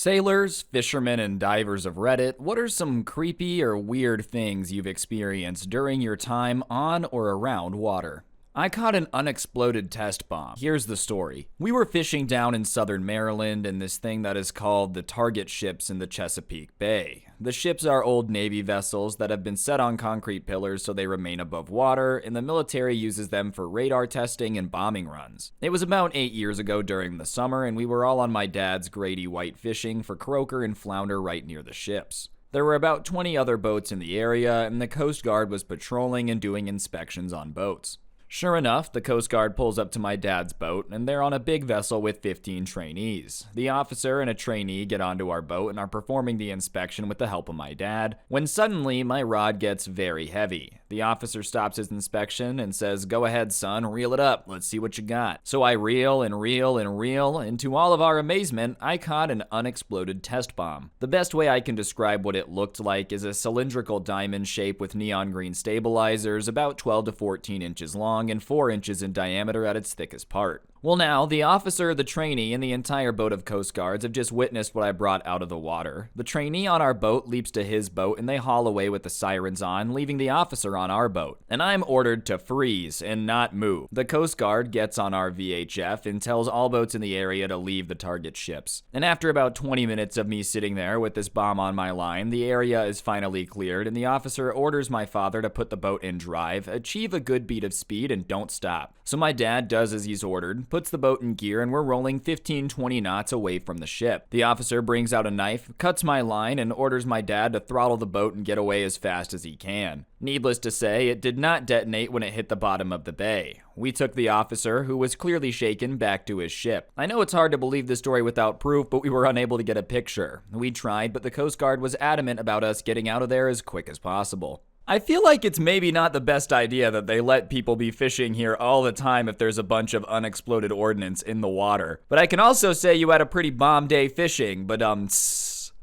Sailors, fishermen, and divers of Reddit, what are some creepy or weird things you've experienced during your time on or around water? I caught an unexploded test bomb. Here's the story. We were fishing down in southern Maryland in this thing that is called the target ships in the Chesapeake Bay. The ships are old Navy vessels that have been set on concrete pillars so they remain above water, and the military uses them for radar testing and bombing runs. It was about 8 years ago during the summer, and we were all on my dad's Grady White fishing for croaker and flounder right near the ships. There were about 20 other boats in the area, and the Coast Guard was patrolling and doing inspections on boats. Sure enough, the Coast Guard pulls up to my dad's boat, and they're on a big vessel with 15 trainees. The officer and a trainee get onto our boat and are performing the inspection with the help of my dad, when suddenly my rod gets very heavy. The officer stops his inspection and says, "Go ahead, son, reel it up. Let's see what you got." So I reel and reel and reel, and to all of our amazement, I caught an unexploded test bomb. The best way I can describe what it looked like is a cylindrical diamond shape with neon green stabilizers, about 12 to 14 inches long and 4 inches in diameter at its thickest part. Well, now, the officer, the trainee, and the entire boat of Coast Guards have just witnessed what I brought out of the water. The trainee on our boat leaps to his boat and they haul away with the sirens on, leaving the officer on our boat. And I'm ordered to freeze and not move. The Coast Guard gets on our VHF and tells all boats in the area to leave the target ships. And after about 20 minutes of me sitting there with this bomb on my line, the area is finally cleared and the officer orders my father to put the boat in drive, achieve a good beat of speed, and don't stop. So my dad does as he's ordered, puts the boat in gear, and we're rolling 15-20 knots away from the ship. The officer brings out a knife, cuts my line, and orders my dad to throttle the boat and get away as fast as he can. Needless to say, it did not detonate when it hit the bottom of the bay. We took the officer, who was clearly shaken, back to his ship. I know it's hard to believe this story without proof, but we were unable to get a picture. We tried, but the Coast Guard was adamant about us getting out of there as quick as possible. I feel like it's maybe not the best idea that they let people be fishing here all the time if there's a bunch of unexploded ordnance in the water. But I can also say you had a pretty bomb day fishing, but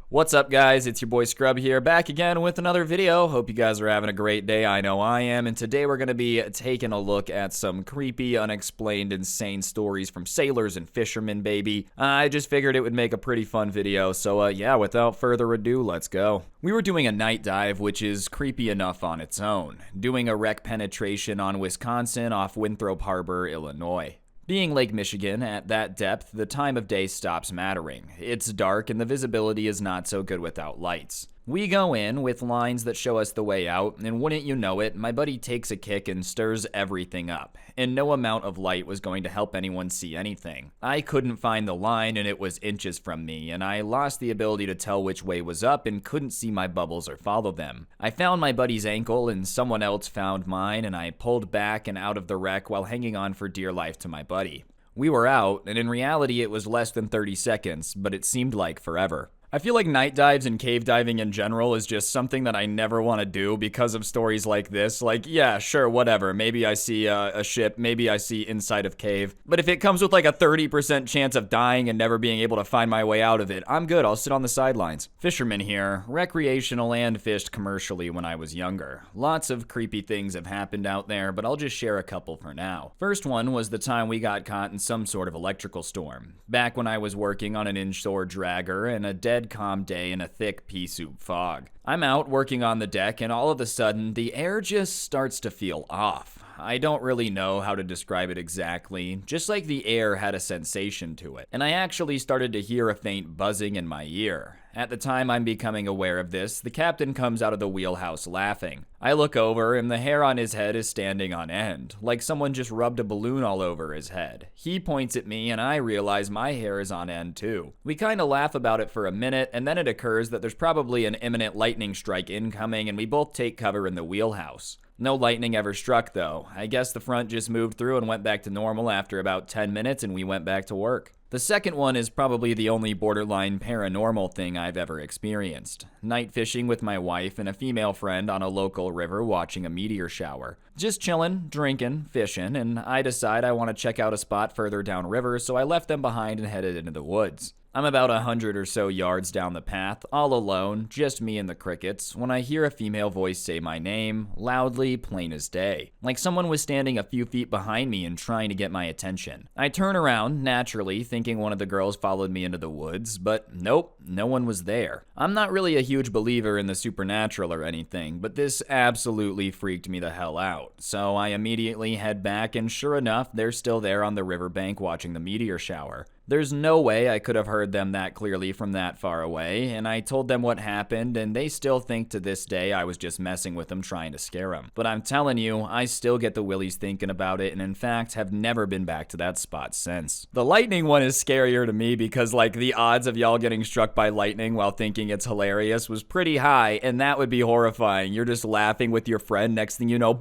What's up, guys? It's your boy Scrubby here, back again with another video. Hope you guys are having a great day. I know I am, and today we're going to be taking a look at some creepy, unexplained, insane stories from sailors and fishermen, baby. I just figured it would make a pretty fun video, so yeah, without further ado, let's go. We were doing a night dive, which is creepy enough on its own. Doing a wreck penetration on Wisconsin off Winthrop Harbor, Illinois. Being Lake Michigan, at that depth, the time of day stops mattering. It's dark and the visibility is not so good without lights. We go in with lines that show us the way out, and wouldn't you know it, my buddy takes a kick and stirs everything up. And no amount of light was going to help anyone see anything. I couldn't find the line and it was inches from me, and I lost the ability to tell which way was up and couldn't see my bubbles or follow them. I found my buddy's ankle and someone else found mine, and I pulled back and out of the wreck while hanging on for dear life to my buddy. We were out, and in reality it was less than 30 seconds, but it seemed like forever. I feel like night dives and cave diving in general is just something that I never want to do because of stories like this. Like, yeah, sure, whatever. Maybe I see a ship, maybe I see inside of cave. But if it comes with like a 30% chance of dying and never being able to find my way out of it, I'm good. I'll sit on the sidelines. Fisherman here, recreational and fished commercially when I was younger. Lots of creepy things have happened out there, but I'll just share a couple for now. First one was the time we got caught in some sort of electrical storm. Back when I was working on an inshore dragger and a dead calm day in a thick pea soup fog. I'm out working on the deck and all of a sudden the air just starts to feel off. I don't really know how to describe it exactly, just like the air had a sensation to it. And I actually started to hear a faint buzzing in my ear. At the time I'm becoming aware of this, the captain comes out of the wheelhouse laughing. I look over and the hair on his head is standing on end, like someone just rubbed a balloon all over his head. He points at me and I realize my hair is on end too. We kinda laugh about it for a minute and then it occurs that there's probably an imminent lightning strike incoming and we both take cover in the wheelhouse. No lightning ever struck though. I guess the front just moved through and went back to normal after about 10 minutes and we went back to work. The second one is probably the only borderline paranormal thing I've ever experienced. Night fishing with my wife and a female friend on a local river watching a meteor shower. Just chillin', drinking, fishing, and I decide I want to check out a spot further downriver, so I left them behind and headed into the woods. I'm about 100 or so yards down the path, all alone, just me and the crickets, when I hear a female voice say my name, loudly, plain as day. Like someone was standing a few feet behind me and trying to get my attention. I turn around, naturally, thinking one of the girls followed me into the woods, but nope, no one was there. I'm not really a huge believer in the supernatural or anything, but this absolutely freaked me the hell out. So I immediately head back, and sure enough, they're still there on the riverbank watching the meteor shower. There's no way I could have heard them that clearly from that far away, and I told them what happened, and they still think to this day I was just messing with them trying to scare them. But I'm telling you, I still get the willies thinking about it, and in fact have never been back to that spot since. The lightning one is scarier to me because like the odds of y'all getting struck by lightning while thinking it's hilarious was pretty high, and that would be horrifying. You're just laughing with your friend, next thing you know,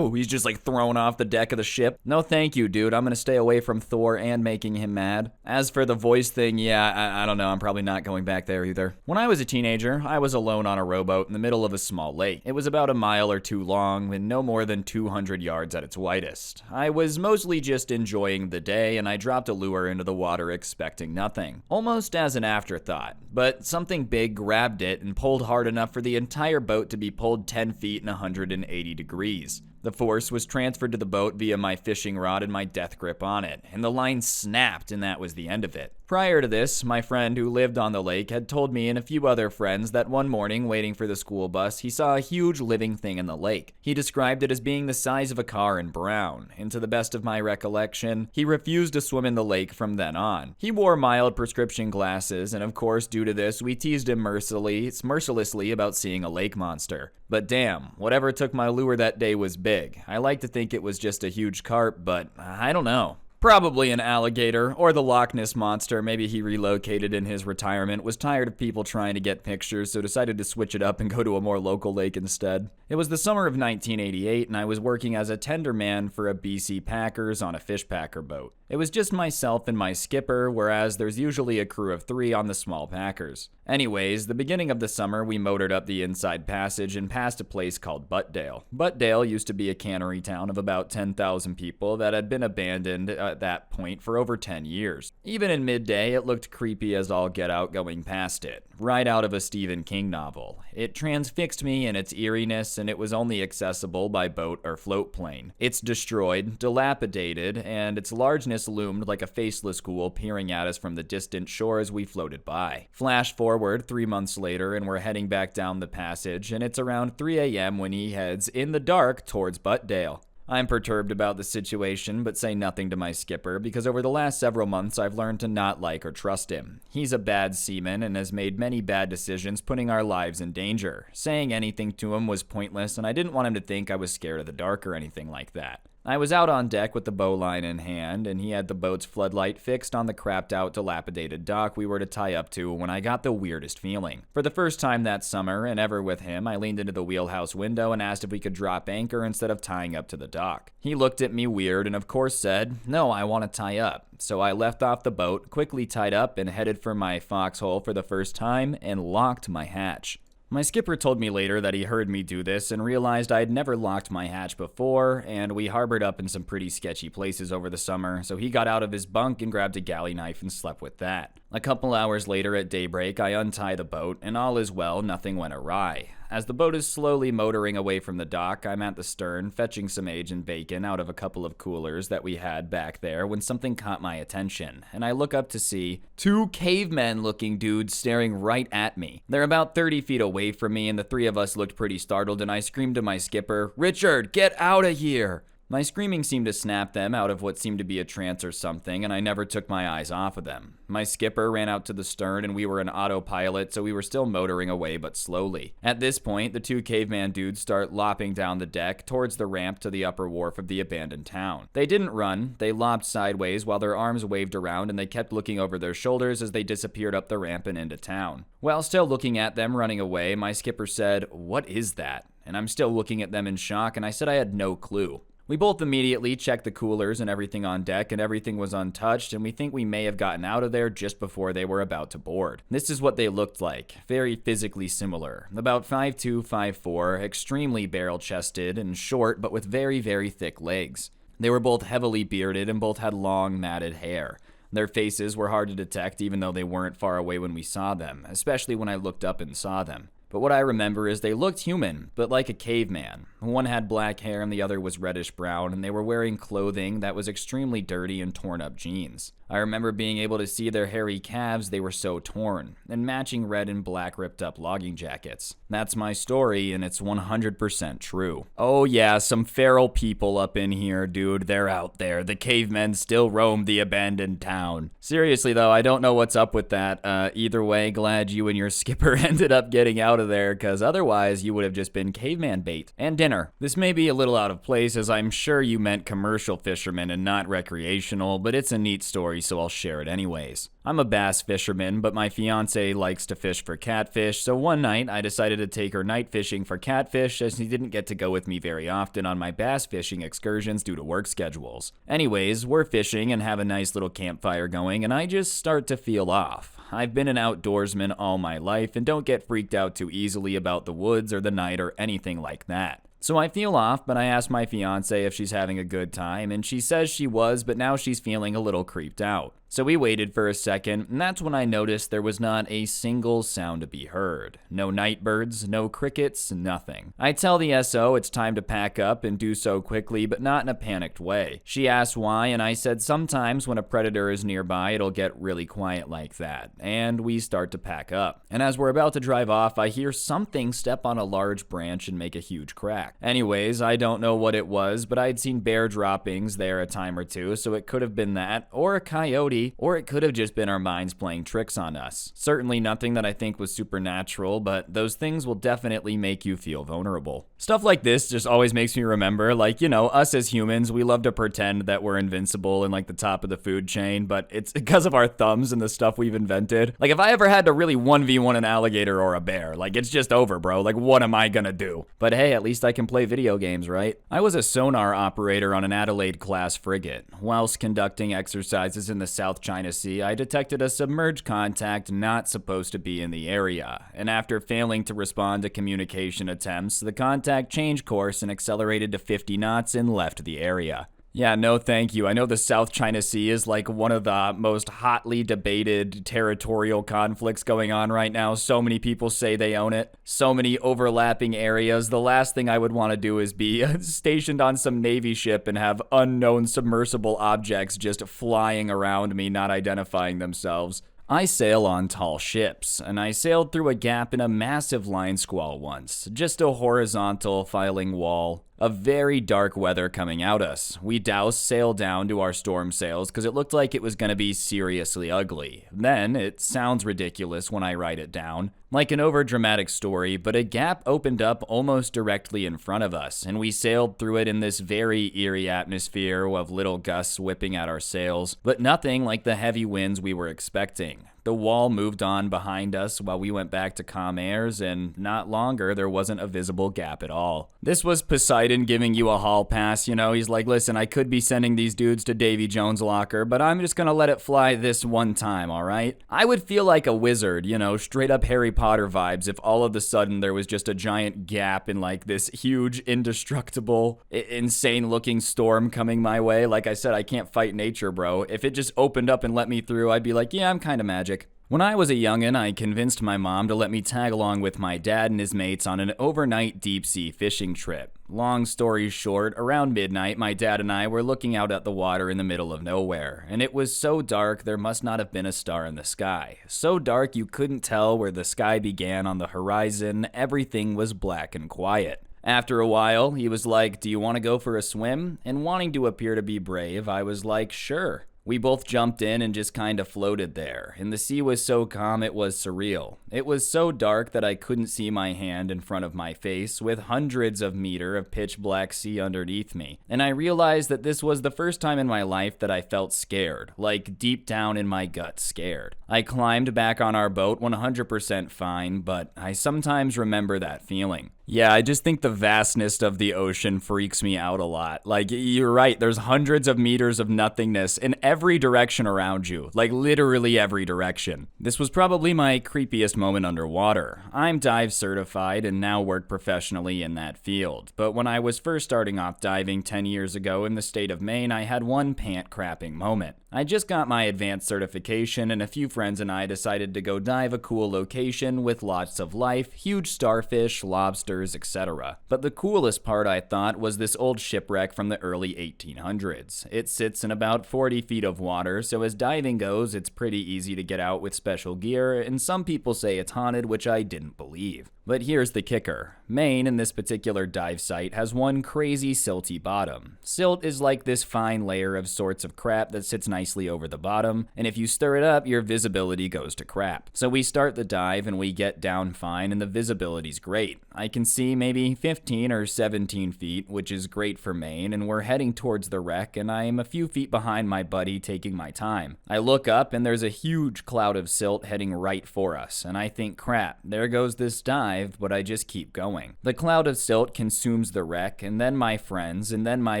he's just like thrown off the deck of the ship. No thank you, dude. I'm gonna stay away from Thor and making him mad. As for the voice thing, yeah, I don't know, I'm probably not going back there either. When I was a teenager, I was alone on a rowboat in the middle of a small lake. It was about a mile or two long and no more than 200 yards at its widest. I was mostly just enjoying the day, and I dropped a lure into the water expecting nothing, almost as an afterthought. But something big grabbed it and pulled hard enough for the entire boat to be pulled 10 feet and 180 degrees. The force was transferred to the boat via my fishing rod and my death grip on it, and the line snapped, and that was the end of it. Prior to this, my friend who lived on the lake had told me and a few other friends that one morning, waiting for the school bus, he saw a huge living thing in the lake. He described it as being the size of a car and brown, and to the best of my recollection, he refused to swim in the lake from then on. He wore mild prescription glasses, and of course, due to this, we teased him mercilessly about seeing a lake monster. But damn, whatever took my lure that day was big. I like to think it was just a huge carp, but I don't know. Probably an alligator, or the Loch Ness Monster. Maybe he relocated in his retirement, was tired of people trying to get pictures, so decided to switch it up and go to a more local lake instead. It was the summer of 1988, and I was working as a tenderman for a BC Packers on a fish packer boat. It was just myself and my skipper, whereas there's usually a crew of 3 on the small packers. Anyways, the beginning of the summer, we motored up the inside passage and passed a place called Butedale. Butedale used to be a cannery town of about 10,000 people that had been abandoned at that point for over 10 years. Even in midday, it looked creepy as all get out going past it, right out of a Stephen King novel. It transfixed me in its eeriness, and it was only accessible by boat or float plane. It's destroyed, dilapidated, and its largeness loomed like a faceless ghoul peering at us from the distant shore as we floated by. Flash forward 3 months later, and we're heading back down the passage, and it's around 3 a.m. when he heads in the dark towards Butedale. I'm perturbed about the situation, but say nothing to my skipper, because over the last several months I've learned to not like or trust him. He's a bad seaman and has made many bad decisions, putting our lives in danger. Saying anything to him was pointless, and I didn't want him to think I was scared of the dark or anything like that. I was out on deck with the bowline in hand, and he had the boat's floodlight fixed on the crapped out, dilapidated dock we were to tie up to when I got the weirdest feeling. For the first time that summer, and ever with him, I leaned into the wheelhouse window and asked if we could drop anchor instead of tying up to the dock. He looked at me weird and of course said, "No, I want to tie up." So I left off the boat, quickly tied up, and headed for my foxhole for the first time and locked my hatch. My skipper told me later that he heard me do this and realized I had never locked my hatch before, and we harbored up in some pretty sketchy places over the summer, so he got out of his bunk and grabbed a galley knife and slept with that. A couple hours later at daybreak, I untie the boat, and all is well, nothing went awry. As the boat is slowly motoring away from the dock, I'm at the stern, fetching some aged bacon out of a couple of coolers that we had back there when something caught my attention, and I look up to see 2 caveman-looking dudes staring right at me. They're about 30 feet away from me, and the 3 of us looked pretty startled, and I screamed to my skipper, "Richard, get out of here!" My screaming seemed to snap them out of what seemed to be a trance or something, and I never took my eyes off of them. My skipper ran out to the stern, and we were in autopilot, so we were still motoring away, but slowly. At this point, the 2 caveman dudes start lopping down the deck towards the ramp to the upper wharf of the abandoned town. They didn't run, they lopped sideways while their arms waved around, and they kept looking over their shoulders as they disappeared up the ramp and into town. While still looking at them running away, my skipper said, "What is that?" And I'm still looking at them in shock, and I said I had no clue. We both immediately checked the coolers and everything on deck, and everything was untouched, and we think we may have gotten out of there just before they were about to board. This is what they looked like, very physically similar. About 5'2", 5'4", extremely barrel-chested and short, but with very, very thick legs. They were both heavily bearded and both had long, matted hair. Their faces were hard to detect even though they weren't far away when we saw them, especially when I looked up and saw them. But what I remember is they looked human, but like a caveman. One had black hair and the other was reddish brown, and they were wearing clothing that was extremely dirty and torn up jeans. I remember being able to see their hairy calves, they were so torn, and matching red and black ripped up logging jackets. That's my story, and it's 100% true. Oh yeah, some feral people up in here, dude, they're out there. The cavemen still roam the abandoned town. Seriously though, I don't know what's up with that. Either way, glad you and your skipper ended up getting out of there, cause otherwise you would have just been caveman bait. And dinner. This may be a little out of place, as I'm sure you meant commercial fishermen and not recreational, but it's a neat story, so I'll share it anyways. I'm a bass fisherman, but my fiance likes to fish for catfish, so one night I decided to take her night fishing for catfish, as she didn't get to go with me very often on my bass fishing excursions due to work schedules. Anyways, we're fishing and have a nice little campfire going, and I just start to feel off. I've been an outdoorsman all my life and don't get freaked out too easily about the woods or the night or anything like that. So I feel off, but I ask my fiance if she's having a good time, and she says she was, but now she's feeling a little creeped out. So we waited for a second, and that's when I noticed there was not a single sound to be heard. No night birds, no crickets, nothing. I tell the SO it's time to pack up and do so quickly, but not in a panicked way. She asked why, and I said sometimes when a predator is nearby, it'll get really quiet like that. And we start to pack up. And as we're about to drive off, I hear something step on a large branch and make a huge crack. Anyways, I don't know what it was, but I'd seen bear droppings there a time or two, so it could have been that, or a coyote, or it could have just been our minds playing tricks on us. Certainly nothing that I think was supernatural, but those things will definitely make you feel vulnerable. Stuff like this just always makes me remember, like, you know, us as humans, we love to pretend that we're invincible and like the top of the food chain, but it's because of our thumbs and the stuff we've invented. Like, if I ever had to really 1v1 an alligator or a bear, like, it's just over, bro. Like, what am I gonna do? But hey, at least I can play video games, right? I was a sonar operator on an Adelaide-class frigate. Whilst conducting exercises in the South China Sea, I detected a submerged contact not supposed to be in the area, and after failing to respond to communication attempts, the contact changed course and accelerated to 50 knots and left the area. Yeah, no thank you. I know the South China Sea is like one of the most hotly debated territorial conflicts going on right now. So many people say they own it. So many overlapping areas. The last thing I would want to do is be stationed on some Navy ship and have unknown submersible objects just flying around me, not identifying themselves. I sail on tall ships, and I sailed through a gap in a massive line squall once. Just a horizontal filing wall of very dark weather coming out us. We doused sail down to our storm sails because it looked like it was going to be seriously ugly. Then, it sounds ridiculous when I write it down, like an overdramatic story, but a gap opened up almost directly in front of us, and we sailed through it in this very eerie atmosphere of little gusts whipping at our sails, but nothing like the heavy winds we were expecting. The wall moved on behind us while we went back to calm airs, and not longer there wasn't a visible gap at all. This was Poseidon giving you a hall pass, you know, he's like, listen, I could be sending these dudes to Davy Jones' locker, but I'm just gonna let it fly this one time, alright? I would feel like a wizard, you know, straight up Harry Potter vibes if all of a sudden there was just a giant gap in like this huge, indestructible, insane looking storm coming my way. Like I said, I can't fight nature, bro. If it just opened up and let me through, I'd be like, yeah, I'm kinda magic. When I was a youngin', I convinced my mom to let me tag along with my dad and his mates on an overnight deep-sea fishing trip. Long story short, around midnight, my dad and I were looking out at the water in the middle of nowhere, and it was so dark there must not have been a star in the sky. So dark you couldn't tell where the sky began on the horizon, everything was black and quiet. After a while, he was like, do you want to go for a swim? And wanting to appear to be brave, I was like, sure. We both jumped in and just kind of floated there, and the sea was so calm it was surreal. It was so dark that I couldn't see my hand in front of my face, with hundreds of meters of pitch black sea underneath me, and I realized that this was the first time in my life that I felt scared, like deep down in my gut scared. I climbed back on our boat 100% fine, but I sometimes remember that feeling. Yeah, I just think the vastness of the ocean freaks me out a lot. Like, you're right, there's hundreds of meters of nothingness in every direction around you. Like, literally every direction. This was probably my creepiest moment underwater. I'm dive certified and now work professionally in that field. But when I was first starting off diving 10 years ago in the state of Maine, I had one pant crapping moment. I just got my advanced certification, and a few friends and I decided to go dive a cool location with lots of life, huge starfish, lobsters, etc. But the coolest part, I thought, was this old shipwreck from the early 1800s. It sits in about 40 feet of water, so as diving goes, it's pretty easy to get out with special gear, and some people say it's haunted, which I didn't believe. But here's the kicker. Maine, in this particular dive site, has one crazy silty bottom. Silt is like this fine layer of sorts of crap that sits nicely over the bottom, and if you stir it up, your visibility goes to crap. So we start the dive and we get down fine, and the visibility's great. I can see maybe 15 or 17 feet, which is great for Maine, and we're heading towards the wreck, and I am a few feet behind my buddy taking my time. I look up and there's a huge cloud of silt heading right for us, and I think, crap, there goes this dive, but I just keep going. The cloud of silt consumes the wreck, and then my friends, and then my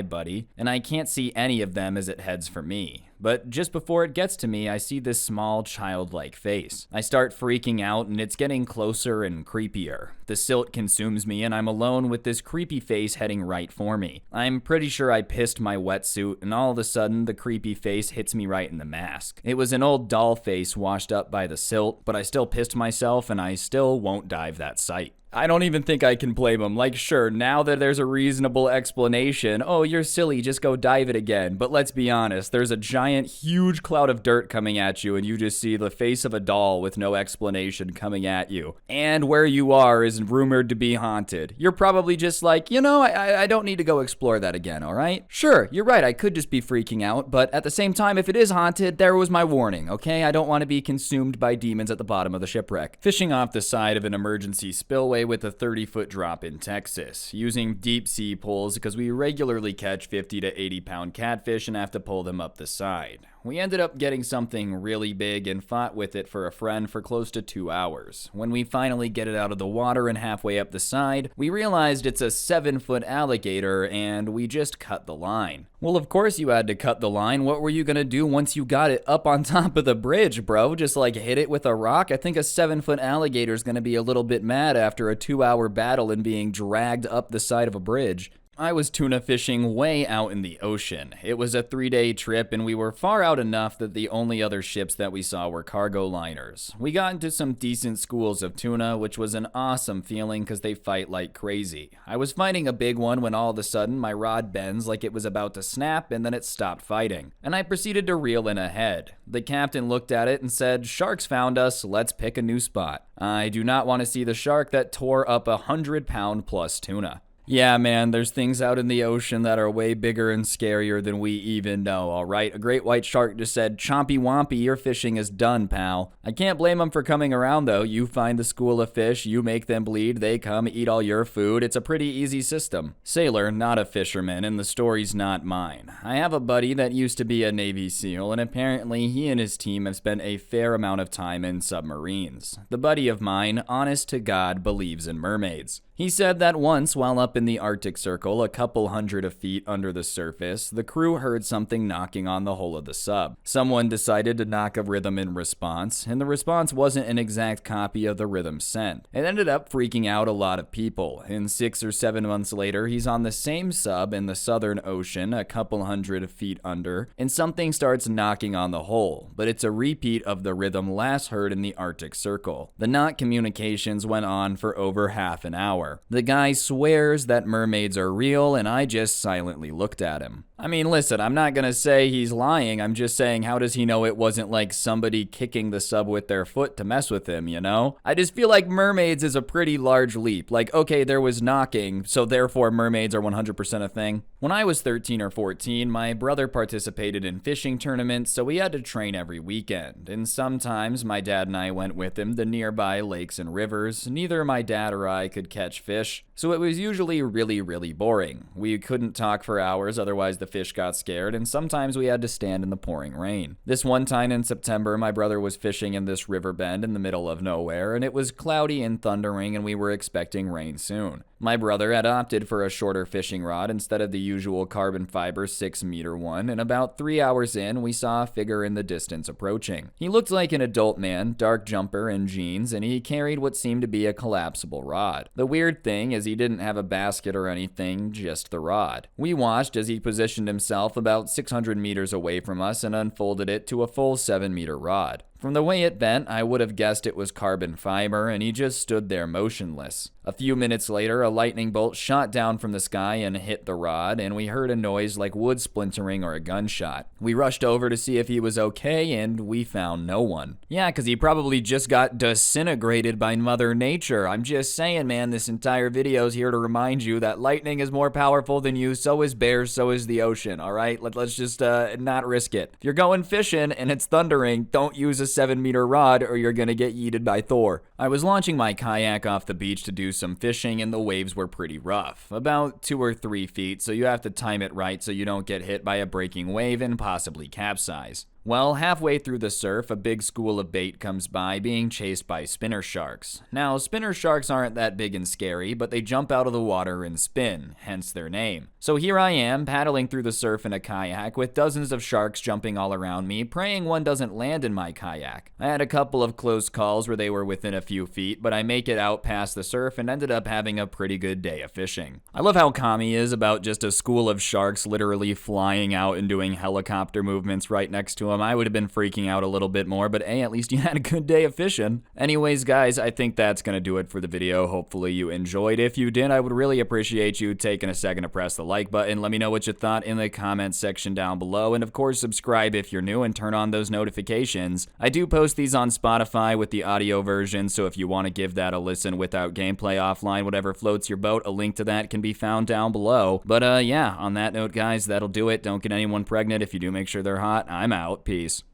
buddy, and I can't see any of them as it heads for me. But just before it gets to me, I see this small childlike face. I start freaking out, and it's getting closer and creepier. The silt consumes me, and I'm alone with this creepy face heading right for me. I'm pretty sure I pissed my wetsuit, and all of a sudden, the creepy face hits me right in the mask. It was an old doll face washed up by the silt, but I still pissed myself, and I still won't dive that site. I don't even think I can blame him. Like, sure, now that there's a reasonable explanation, oh, you're silly, just go dive it again. But let's be honest, there's a giant, huge cloud of dirt coming at you, and you just see the face of a doll with no explanation coming at you. And where you are is rumored to be haunted. You're probably just like, you know, I don't need to go explore that again, all right? Sure, you're right, I could just be freaking out, but at the same time, if it is haunted, there was my warning, okay? I don't want to be consumed by demons at the bottom of the shipwreck. Fishing off the side of an emergency spillway with a 30-foot drop in Texas, using deep sea poles because we regularly catch 50 to 80 pound catfish and have to pull them up the side. We ended up getting something really big and fought with it for a friend for close to 2 hours. When we finally get it out of the water and halfway up the side, we realized it's a 7-foot alligator and we just cut the line. Well, of course you had to cut the line. What were you gonna do once you got it up on top of the bridge, bro? Just like hit it with a rock? I think a 7-foot alligator is gonna be a little bit mad after a 2-hour battle and being dragged up the side of a bridge. I was tuna fishing way out in the ocean. It was a 3-day trip and we were far out enough that the only other ships that we saw were cargo liners. We got into some decent schools of tuna, which was an awesome feeling because they fight like crazy. I was fighting a big one when all of a sudden my rod bends like it was about to snap and then it stopped fighting. And I proceeded to reel in ahead. The captain looked at it and said, "Sharks found us, let's pick a new spot." I do not want to see the shark that tore up 100-pound plus tuna. Yeah, man, there's things out in the ocean that are way bigger and scarier than we even know, alright? A great white shark just said, "Chompy wompy, your fishing is done, pal." I can't blame them for coming around, though. You find the school of fish, you make them bleed, they come eat all your food. It's a pretty easy system. Sailor, not a fisherman, and the story's not mine. I have a buddy that used to be a Navy SEAL, and apparently he and his team have spent a fair amount of time in submarines. The buddy of mine, honest to God, believes in mermaids. He said that once, while up in the Arctic Circle, a couple hundred of feet under the surface, the crew heard something knocking on the hull of the sub. Someone decided to knock a rhythm in response, and the response wasn't an exact copy of the rhythm sent. It ended up freaking out a lot of people, and 6 or 7 months later, he's on the same sub in the Southern Ocean, a couple hundred feet under, and something starts knocking on the hull, but it's a repeat of the rhythm last heard in the Arctic Circle. The knock communications went on for over half an hour. The guy swears that mermaids are real, and I just silently looked at him. I mean, listen, I'm not gonna say he's lying, I'm just saying how does he know it wasn't like somebody kicking the sub with their foot to mess with him, you know? I just feel like mermaids is a pretty large leap. Like, okay, there was knocking, so therefore mermaids are 100% a thing. When I was 13 or 14, my brother participated in fishing tournaments, so we had to train every weekend. And sometimes my dad and I went with him to nearby lakes and rivers. Neither my dad or I could catch fish, so it was usually really boring. We couldn't talk for hours, otherwise the fish got scared, and sometimes we had to stand in the pouring rain. This one time in September, my brother was fishing in this river bend in the middle of nowhere, and it was cloudy and thundering, and we were expecting rain soon. My brother had opted for a shorter fishing rod instead of the usual carbon fiber 6-meter one, and about 3 hours in, we saw a figure in the distance approaching. He looked like an adult man, dark jumper and jeans, and he carried what seemed to be a collapsible rod. The weird thing is he didn't have a basket or anything, just the rod. We watched as he positioned himself about 600 meters away from us and unfolded it to a full 7-meter rod. From the way it bent, I would have guessed it was carbon fiber, and he just stood there motionless. A few minutes later, a lightning bolt shot down from the sky and hit the rod, and we heard a noise like wood splintering or a gunshot. We rushed over to see if he was okay, and we found no one. Yeah, because he probably just got disintegrated by Mother Nature. I'm just saying, man, this entire video is here to remind you that lightning is more powerful than you, so is bears, so is the ocean, alright? Let's just not risk it. If you're going fishing and it's thundering, don't use a 7-meter rod or you're gonna get yeeted by Thor. I was launching my kayak off the beach to do some fishing and the waves were pretty rough, about 2 or 3 feet, so you have to time it right so you don't get hit by a breaking wave and possibly capsize. Well, halfway through the surf, a big school of bait comes by, being chased by spinner sharks. Now, spinner sharks aren't that big and scary, but they jump out of the water and spin, hence their name. So here I am, paddling through the surf in a kayak with dozens of sharks jumping all around me, praying one doesn't land in my kayak. I had a couple of close calls where they were within a few feet, but I make it out past the surf and ended up having a pretty good day of fishing. I love how calm he is about just a school of sharks literally flying out and doing helicopter movements right next to him. I would have been freaking out a little bit more, but hey, at least you had a good day of fishing. Anyways, guys, I think that's gonna do it for the video. Hopefully you enjoyed. If you did, I would really appreciate you taking a second to press the like button. Let me know what you thought in the comments section down below, and of course, subscribe if you're new and turn on those notifications. I do post these on Spotify with the audio version, so if you want to give that a listen without gameplay offline, whatever floats your boat, a link to that can be found down below. But yeah, on that note, guys, that'll do it. Don't get anyone pregnant. If you do, make sure they're hot. I'm out. Peace.